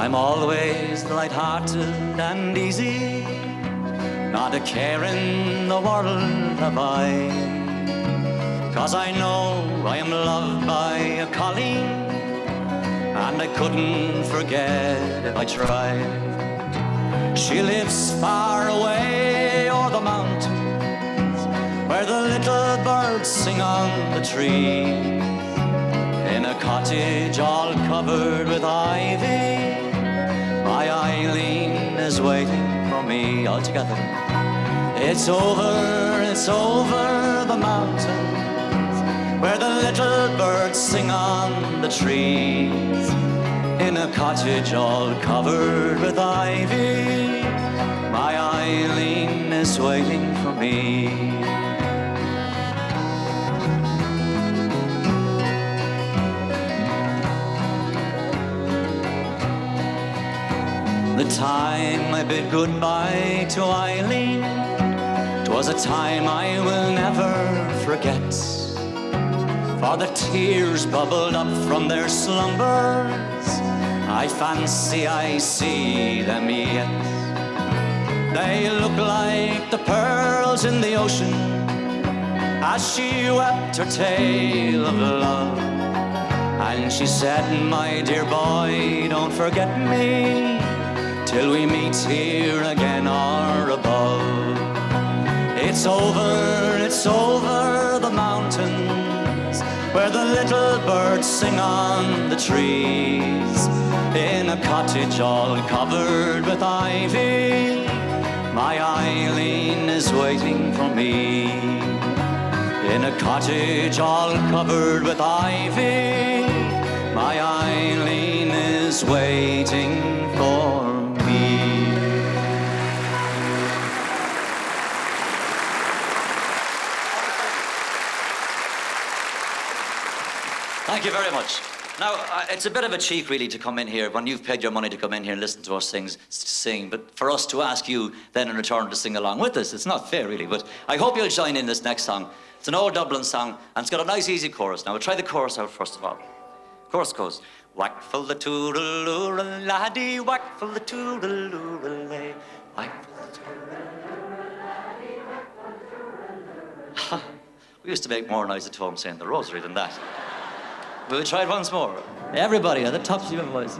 I'm always light-hearted and easy, not a care in the world have I. 'Cause I know I am loved by a Colleen, and I couldn't forget if I tried. She lives far away o'er the mountains, where the little birds sing on the trees, in a cottage all covered with ivy. My Eileen is waiting for me all together. It's over the mountains, where the little birds sing on the trees, in a cottage all covered with ivy. My Eileen is waiting for me. The time I bid goodbye to Eileen, 'twas a time I will never forget, for the tears bubbled up from their slumbers. I fancy I see them yet. They look like the pearls in the ocean, as she wept her tale of love. And she said, my dear boy, don't forget me, till we meet here again or above. It's over the mountains, where the little birds sing on the trees, in a cottage all covered with ivy. My Eileen is waiting for me, in a cottage all covered with ivy. My Eileen is waiting for me. Thank you very much. Now, it's a bit of a cheek, really, to come in here when you've paid your money to come in here and listen to us sing, but for us to ask you then in return to sing along with us, it's not fair, really. But I hope you'll join in this next song. It's an old Dublin song, and it's got a nice, easy chorus. Now, we'll try the chorus out first of all. Chorus goes, whack for the toodle-loo, laddie, whack for the toodle-loo-lay, whack for the toodle-loo-laddie, whack for the toodle-loo-lay. We used to make more noise at home saying the rosary than that. We'll try it once more. Everybody at the tops of your voice.